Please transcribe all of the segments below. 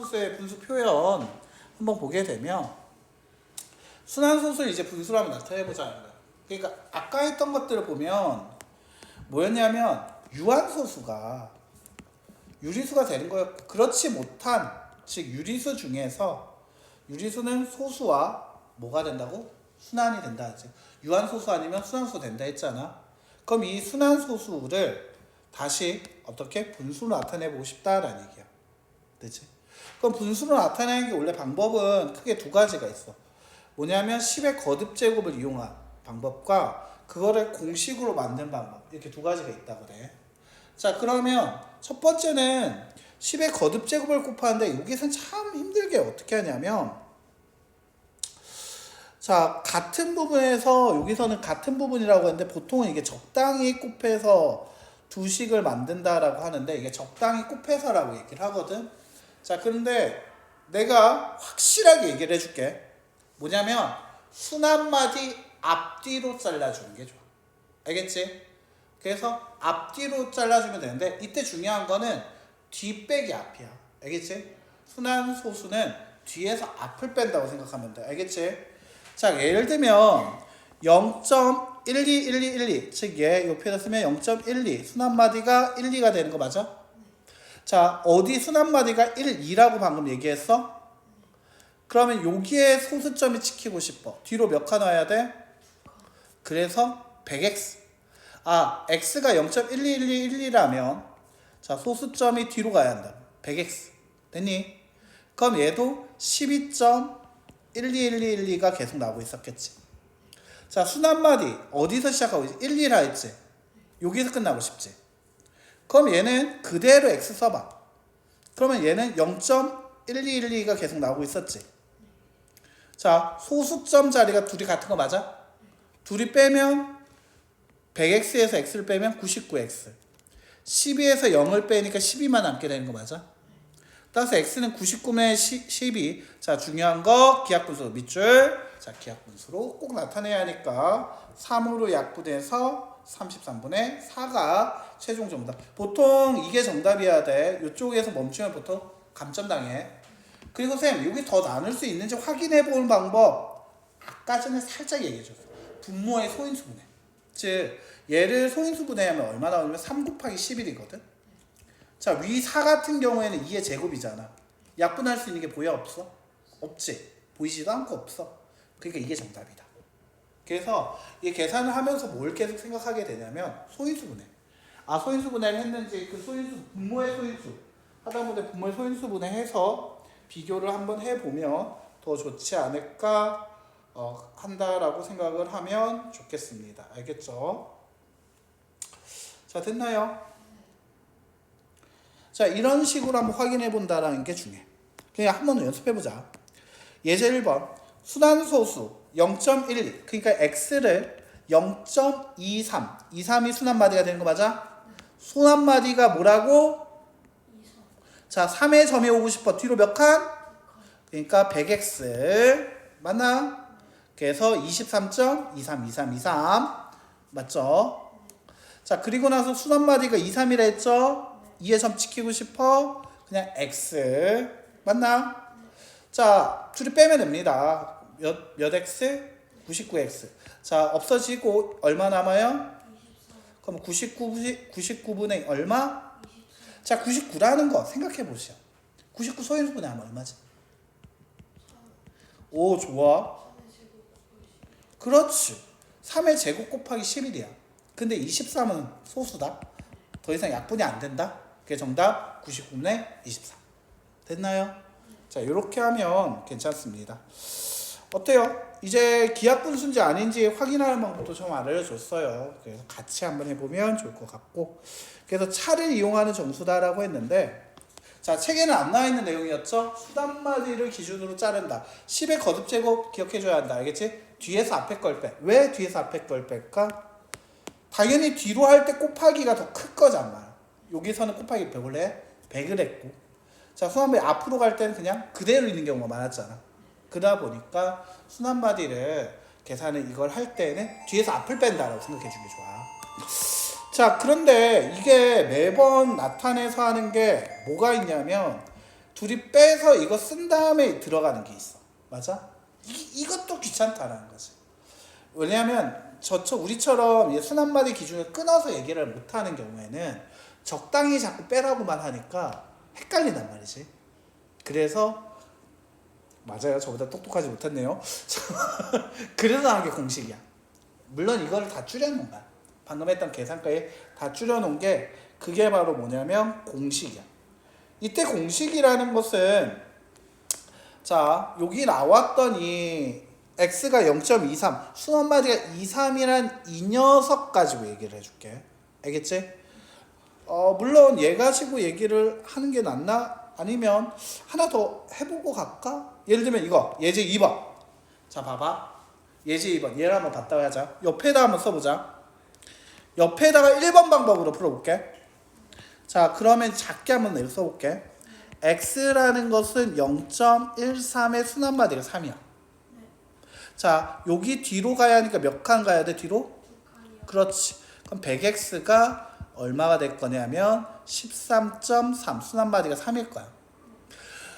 순환소수의 분수 표현 한번 보게 되면 순환소수를 이제 분수로 한번 나타내보자는 거예요. 그러니까 아까 했던 것들을 보면 뭐였냐면 유한소수가 유리수가 되는 거였고, 그렇지 못한 즉 유리수 중에서 유리수는 소수와 뭐가 된다고? 순환이 된다. 즉 유한소수 아니면 순환소수 된다 했잖아. 그럼 이 순환소수를 다시 어떻게 분수로 나타내보고 싶다라는 얘기야. 그치? 그럼 분수로 나타내는 게 원래 방법은 크게 두 가지가 있어. 뭐냐면 10의 거듭제곱을 이용한 방법과 그거를 공식으로 만든 방법, 이렇게 두 가지가 있다고 그래. 자, 그러면 첫 번째는 10의 거듭제곱을 곱하는데 여기서는 참 힘들게 어떻게 하냐면, 자, 같은 부분에서 여기서는 같은 부분이라고 하는데 보통은 이게 적당히 곱해서 두 식을 만든다라고 하는데 이게 적당히 곱해서라고 얘기를 하거든. 자, 그런데 내가 확실하게 얘기를 해줄게. 뭐냐면 순한마디 앞뒤로 잘라주는 게 좋아. 알겠지? 그래서 앞뒤로 잘라주면 되는데 이때 중요한 거는 뒤 빼기 앞이야. 알겠지? 순환소수는 뒤에서 앞을 뺀다고 생각하면 돼. 알겠지? 자, 예를 들면 0.121212 즉 얘 옆에다 쓰면 0.12 순한마디가 1, 2가 되는 거 맞아? 자, 어디 순한마디가 1, 2라고 방금 얘기했어? 그러면 여기에 소수점이 찍히고 싶어. 뒤로 몇 칸 와야 돼? 그래서 100x. 아, x가 0.121212라면 자, 소수점이 뒤로 가야 한다. 100x. 됐니? 그럼 얘도 12.121212가 계속 나오고 있었겠지. 자, 순한마디 어디서 시작하고 있지? 1, 2라 했지. 여기서 끝나고 싶지. 그럼 얘는 그대로 x 써봐. 그러면 얘는 0.1212가 계속 나오고 있었지. 자, 소수점 자리가 둘이 같은 거 맞아? 둘이 빼면 100x에서 x를 빼면 99x. 12에서 0을 빼니까 12만 남게 되는 거 맞아? 따라서 x는 99분의 12. 자, 중요한 거 기하분수 밑줄. 자, 기하분수로 꼭 나타내야 하니까 3으로 약분해서 33분의 4가 최종 정답. 보통 이게 정답이어야 돼. 이쪽에서 멈추면 보통 감점당해. 그리고 쌤, 여기 더 나눌 수 있는지 확인해 보는 방법 아까 전에 살짝 얘기해 줬어요. 분모의 소인수분해. 즉 얘를 소인수분해하면 얼마 나오냐면 3 곱하기 11이거든. 자, 위 4 같은 경우에는 2의 제곱이잖아. 약분할 수 있는 게 보여? 없어? 없지. 보이지도 않고 없어. 그러니까 이게 정답이다. 그래서 이 계산을 하면서 뭘 계속 생각하게 되냐면 소인수분해. 아, 소인수분해를 했는지 그 소인수, 분모의 소인수 하다못해 분모의 소인수분해해서 비교를 한번 해보면 더 좋지 않을까 한다라고 생각을 하면 좋겠습니다. 알겠죠? 자, 됐나요? 자, 이런 식으로 한번 확인해 본다라는 게 중요해. 그냥 한번 연습해보자. 예제 1번 순환소수 0.12 그러니까 x를 0.23 23이 순한마디가 되는 거 맞아? 순한마디가 뭐라고? 자, 3의 점이 오고 싶어. 뒤로 몇 칸? 그러니까 100x 맞나? 그래서 23.232323 맞죠? 자, 그리고 나서 순한마디가 23이라 했죠? 2의 점 지키고 싶어? 그냥 x 맞나? 자, 둘이 빼면 됩니다. 몇 x? 99x. 자, 없어지고 얼마 남아요? 그럼 99분의 얼마? 자, 99라는 거 생각해 보시죠. 99 소인수분해 하면 얼마지? 오, 좋아. 그렇지. 3의 제곱 곱하기 11이야. 근데 23은 소수다. 더 이상 약분이 안 된다. 그게 정답 99분의 24. 됐나요? 자, 이렇게 하면 괜찮습니다. 어때요? 이제 기하분수인지 아닌지 확인하는 방법도 좀 알려줬어요. 그래서 같이 한번 해보면 좋을 것 같고, 그래서 차를 이용하는 정수다라고 했는데, 자, 책에는 안 나와 있는 내용이었죠? 수단마디를 기준으로 자른다. 10의 거듭제곱 기억해줘야 한다. 알겠지? 뒤에서 앞에 걸 빼. 왜 뒤에서 앞에 걸 뺄까? 당연히 뒤로 할 때 곱하기가 더 클 거잖아. 여기서는 곱하기 100을 해. 100을 했고. 자, 순환마디 앞으로 갈 때는 그냥 그대로 있는 경우가 많았잖아. 그러다 보니까 순환마디를 계산을 이걸 할 때는 뒤에서 앞을 뺀다라고 생각해 주는 게 좋아. 자, 그런데 이게 매번 나타내서 하는 게 뭐가 있냐면 둘이 빼서 이거 쓴 다음에 들어가는 게 있어. 맞아? 이것도 귀찮다라는 거지. 왜냐하면 우리처럼 순한마디 기준을 끊어서 얘기를 못하는 경우에는 적당히 자꾸 빼라고만 하니까 헷갈린단 말이지. 그래서 맞아요. 저보다 똑똑하지 못했네요. 그래서 나온 게 공식이야. 물론 이거를 다 줄여놓은 거야. 방금 했던 계산까지 다 줄여놓은 게 그게 바로 뭐냐면 공식이야. 이때 공식이라는 것은 자 여기 나왔던 이 x가 0.23 순한마디가 23이란 이 녀석 가지고 얘기를 해줄게. 알겠지? 물론 얘 가지고 얘기를 하는 게 낫나? 아니면 하나 더 해보고 갈까? 예를 들면 이거 예제 2번. 자 봐봐. 예제 2번 얘를 한번 봤다 하자. 옆에다 한번 써보자. 옆에다가 1번 방법으로 풀어볼게. 자 그러면 작게 한번 내가 써볼게. x라는 것은 0.13의 순한마디가 3이야. 자 여기 뒤로 가야 하니까 몇 칸 가야 돼? 뒤로? 그렇지. 그럼 100x가 얼마가 될 거냐면 13.3 순한마디가 3일 거야.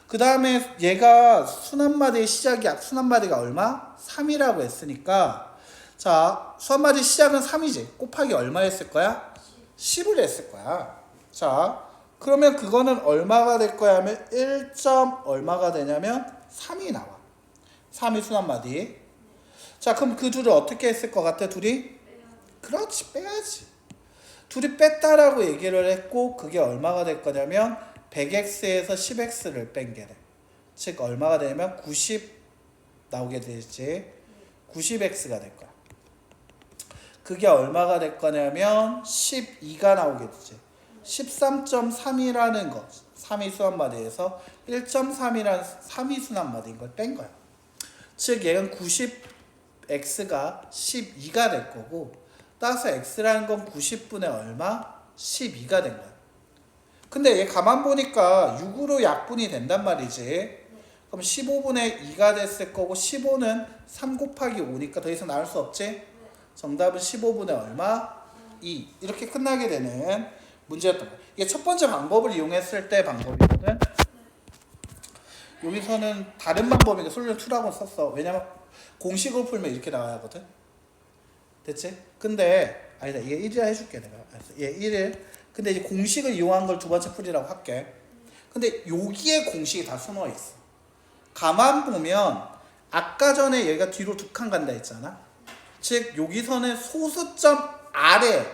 그 다음에 얘가 순한마디의 시작이 순한마디가 얼마? 3이라고 했으니까 자 순한마디 시작은 3이지. 곱하기 얼마 했을 거야? 10을 했을 거야. 자 그러면 그거는 얼마가 될 거야 하면 1. 얼마가 되냐면 3이 나와. 3이 순한마디. 자 그럼 그 둘을 어떻게 했을 것 같아? 둘이? 그렇지 빼야지. 둘이 뺐다라고 얘기를 했고 그게 얼마가 될 거냐면 100x에서 10x를 뺀 게 돼. 즉 얼마가 되냐면 90 나오게 되지. 90x가 될 거야. 그게 얼마가 될 거냐면 12가 나오게 되지. 13.3이라는 거 3이 순한마디에서 1.3이라는 3이 순한마디인 걸 뺀 거야. 즉 얘는 90x가 12가 될 거고 따라서 x라는 건 90분의 얼마? 12가 된 거야. 근데 얘 가만 보니까 6으로 약분이 된단 말이지. 그럼 15분의 2가 됐을 거고 15는 3 곱하기 5니까 더 이상 나올 수 없지? 정답은 15분의 얼마? 2. 이렇게 끝나게 되는 문제였던 거야. 이게 첫 번째 방법을 이용했을 때 방법이거든. 여기서는 다른 방법이니까 솔루션 2라고 썼어. 왜냐면 공식으로 풀면 이렇게 나와야 하거든. 됐지? 근데 아니다. 얘 1이라 해줄게 내가. 알았어. 얘 1을. 근데 이제 공식을 이용한 걸 두 번째 풀이라고 할게. 근데 여기에 공식이 다 숨어 있어. 가만 보면 아까 전에 얘가 뒤로 2칸 간다 했잖아. 즉 여기서는 소수점 아래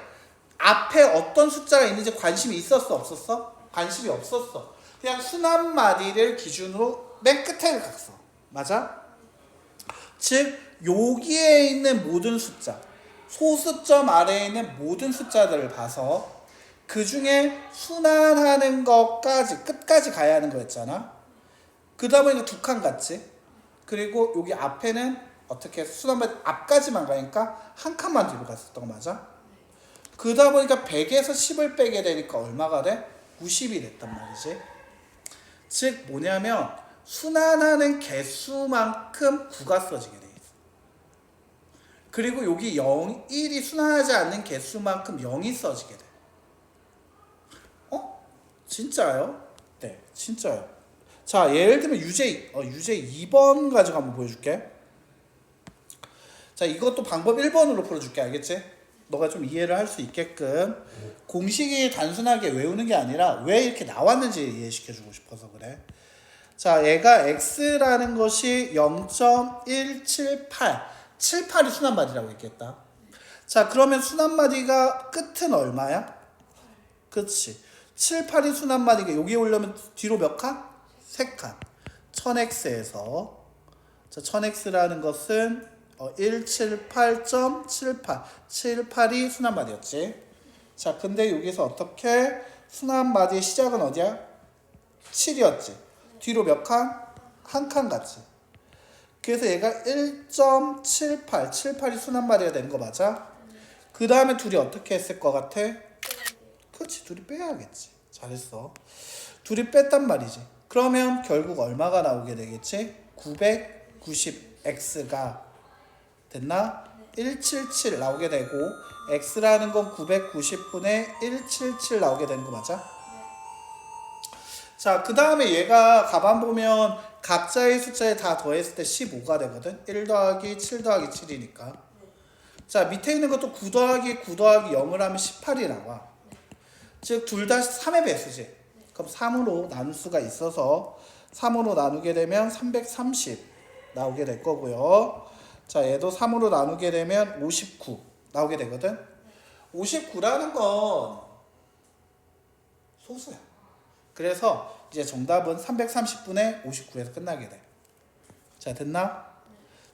앞에 어떤 숫자가 있는지 관심이 있었어 없었어? 관심이 없었어. 그냥 순한마디를 기준으로 맨 끝에 갔어. 맞아? 즉 여기에 있는 모든 숫자 소수점 아래에 있는 모든 숫자들을 봐서 그 중에 순환하는 것까지 끝까지 가야 하는 거였잖아. 그러다 보니까 2칸 갔지. 그리고 여기 앞에는 어떻게 순환마디 앞까지만 가니까 한 칸만 뒤로 갔었던 거 맞아? 그러다 보니까 100에서 10을 빼게 되니까 얼마가 돼? 90이 됐단 말이지. 즉 뭐냐면 순환하는 개수만큼 9가 써지게 돼 있어. 그리고 여기 0, 1이 순환하지 않는 개수만큼 0이 써지게 돼. 진짜요? 네, 진짜요. 자, 예를 들면 유제 2번 가지고 한번 보여줄게. 자, 이것도 방법 1번으로 풀어줄게. 알겠지? 너가 좀 이해를 할 수 있게끔 공식이 단순하게 외우는 게 아니라 왜 이렇게 나왔는지 이해시켜주고 싶어서 그래. 자, 얘가 x라는 것이 0.178 78이 순한마디라고 했겠다. 자, 그러면 순한마디가 끝은 얼마야? 그렇지. 7, 8이 순한마디가 여기 오려면 뒤로 몇 칸? 3칸. 1000x에서 자, 1000x라는 것은 178.78 78이 순한마디였지. 자, 근데 여기서 어떻게 순한마디의 시작은 어디야? 7이었지. 뒤로 몇 칸? 한 칸 갔지. 그래서 얘가 1.78 78이 순한마디가 된 거 맞아? 그 다음에 둘이 어떻게 했을 것 같아? 그렇지. 둘이 빼야겠지. 잘했어. 둘이 뺐단 말이지. 그러면 결국 얼마가 나오게 되겠지? 990x가 됐나? 177 나오게 되고 x라는 건 990분의 177 나오게 되는 거 맞아? 자, 그 다음에 얘가 가만 보면 각자의 숫자에 다 더했을 때 15가 되거든. 1 더하기 7 더하기 7이니까. 자, 밑에 있는 것도 9 더하기 9 더하기 0을 하면 18이 나와. 즉 둘 다 3의 배수지. 그럼 3으로 나눌 수가 있어서 3으로 나누게 되면 330 나오게 될 거고요. 자, 얘도 3으로 나누게 되면 59 나오게 되거든. 59라는 건 소수야. 그래서 이제 정답은 330분의 59에서 끝나게 돼. 자, 됐나?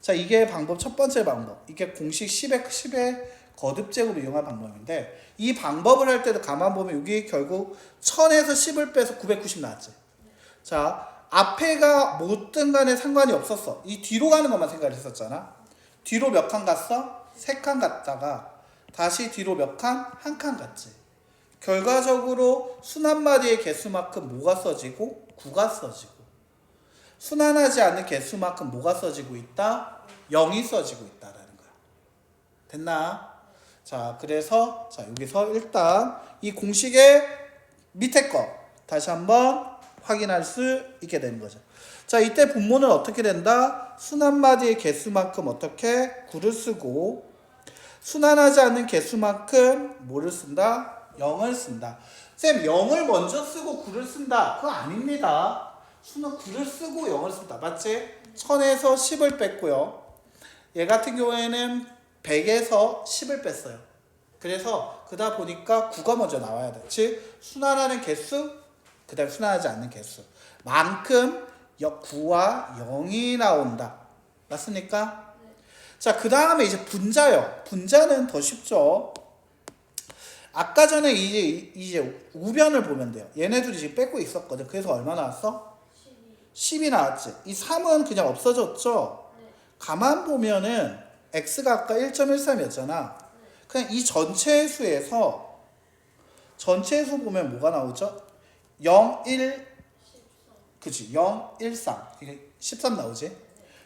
자, 이게 방법 첫 번째 방법. 이게 공식 10의 거듭제곱을 이용한 방법인데, 이 방법을 할 때도 가만 보면 여기 결국 1000에서 10을 빼서 990 나왔지. 자, 앞에가 뭐든 간에 상관이 없었어. 이 뒤로 가는 것만 생각을 했었잖아. 뒤로 몇 칸 갔어? 3칸 갔다가 다시 뒤로 몇 칸? 1칸 갔지. 결과적으로 순한마디의 개수만큼 뭐가 써지고? 9가 써지고. 순환하지 않는 개수만큼 뭐가 써지고 있다? 0이 써지고 있다라는 거야. 됐나? 자, 그래서 자, 여기서 일단 이 공식의 밑에 거 다시 한번 확인할 수 있게 되는 거죠. 자, 이때 분모는 어떻게 된다? 순한마디의 개수만큼 어떻게? 9를 쓰고, 순환하지 않는 개수만큼 뭐를 쓴다? 0을 쓴다. 쌤, 0을 먼저 쓰고 9를 쓴다. 그거 아닙니다. 수는 9를 쓰고 0을 쓴다. 맞지? 1000에서 10을 뺐고요. 얘 같은 경우에는 100에서 10을 뺐어요. 그래서 그러다 보니까 9가 먼저 나와야 돼. 즉 순환하는 개수, 그 다음에 순환하지 않는 개수 만큼 9와 0이 나온다. 맞습니까? 네. 자, 그 다음에 이제 분자요. 분자는 더 쉽죠. 아까 전에 이제 우변을 보면 돼요. 얘네들이 지금 뺏고 있었거든. 그래서 얼마 나왔어? 10이 나왔지. 이 3은 그냥 없어졌죠. 네. 가만 보면은 x가 아까 1.13이었잖아. 그냥 이 전체 수에서 전체 수 보면 뭐가 나오죠? 0, 1, 그치? 0, 1, 3. 이게 13 나오지?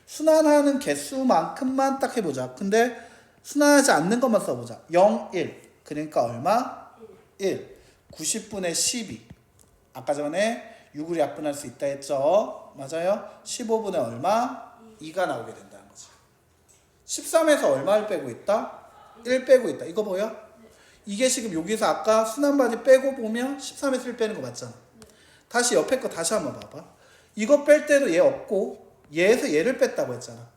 순환하는 개수만큼만 딱 해보자. 근데 순환하지 않는 것만 써보자. 0, 1. 그러니까 얼마? 1. 90분의 12. 아까 전에 6을 약분할 수 있다 했죠? 맞아요? 15분의 얼마? 2가 나오게 된다는 거지. 13에서 얼마를 빼고 있다? 1 빼고 있다. 이거 보여? 이게 지금 여기서 아까 순환바디 빼고 보면 13에서 1 빼는 거 맞잖아. 다시 옆에 거 다시 한번 봐봐. 이거 뺄 때도 얘 없고 얘에서 얘를 뺐다고 했잖아.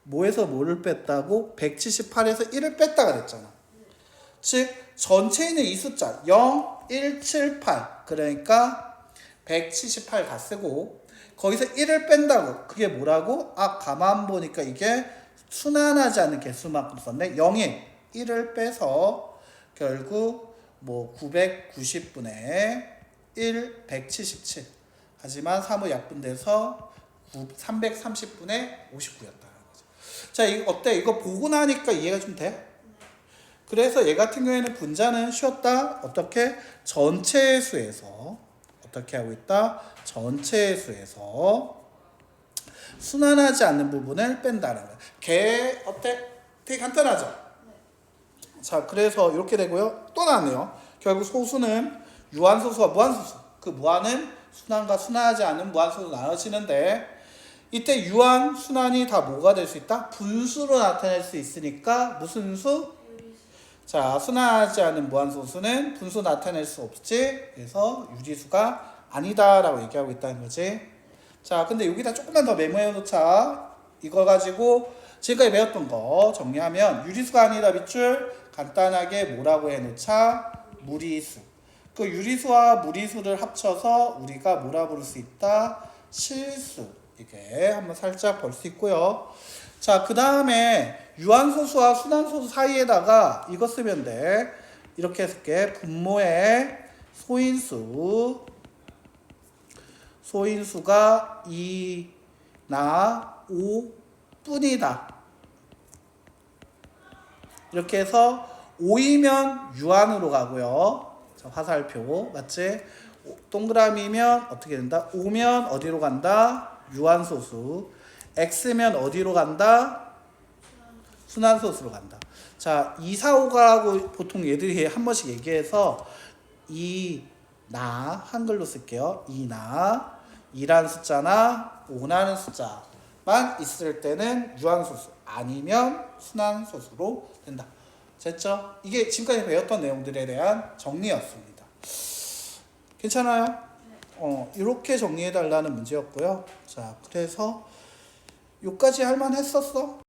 뭐에서 뭐를 뺐다고? 178에서 1을 뺐다가 됐잖아. 즉 전체에 있는 이 숫자 0, 1, 7, 8 그러니까 178 다 쓰고 거기서 1을 뺀다고. 그게 뭐라고? 아, 가만 보니까 이게 순환하지 않는 개수만큼 썼네. 0에 1을 빼서 결국 뭐 990분의 1, 177. 하지만 3의 약분돼서 330분의 59였다는 거죠. 자, 이거 어때? 이거 보고 나니까 이해가 좀 돼? 그래서 얘 같은 경우에는 분자는 쉬웠다. 어떻게? 전체 수에서 어떻게 하고 있다? 전체 수에서 순환하지 않는 부분을 뺀다는 거야. 걔 어때? 되게 간단하죠? 네. 자, 그래서 이렇게 되고요. 또 나왔네요. 결국 소수는 유한소수와 무한소수. 그 무한은 순환과 순환하지 않는 무한소수로 나눠지는데 이때 유한, 순환이 다 뭐가 될 수 있다? 분수로 나타낼 수 있으니까 무슨 수? 자, 순환하지 않은 무한소수는 분수 나타낼 수 없지. 그래서 유리수가 아니다라고 얘기하고 있다는 거지. 자, 근데 여기다 조금만 더 메모해 놓자. 이거 가지고 지금까지 배웠던 거 정리하면 유리수가 아니다 밑줄 간단하게 뭐라고 해 놓자? 무리수. 그 유리수와 무리수를 합쳐서 우리가 뭐라 부를 수 있다? 실수. 이게 한번 살짝 볼 수 있고요. 자, 그 다음에 유한소수와 순환소수 사이에다가 이거 쓰면 돼. 이렇게 쓸게. 분모의 소인수가 2나 5뿐이다. 이렇게 해서 5이면 유한으로 가고요. 자, 화살표 맞지? 동그라미면 어떻게 된다? 5면 어디로 간다? 유한소수. X면 어디로 간다? 순환소수로 간다. 자, 2, 4, 5가라고 보통 얘들이 한 번씩 얘기해서 2, 나 한글로 쓸게요. 이나 2라는 숫자나 5라는 숫자만 있을 때는 유한소수 아니면 순환소수로 된다. 됐죠? 이게 지금까지 배웠던 내용들에 대한 정리였습니다. 괜찮아요? 이렇게 정리해달라는 문제였고요. 자, 그래서 요까지 할만했었어?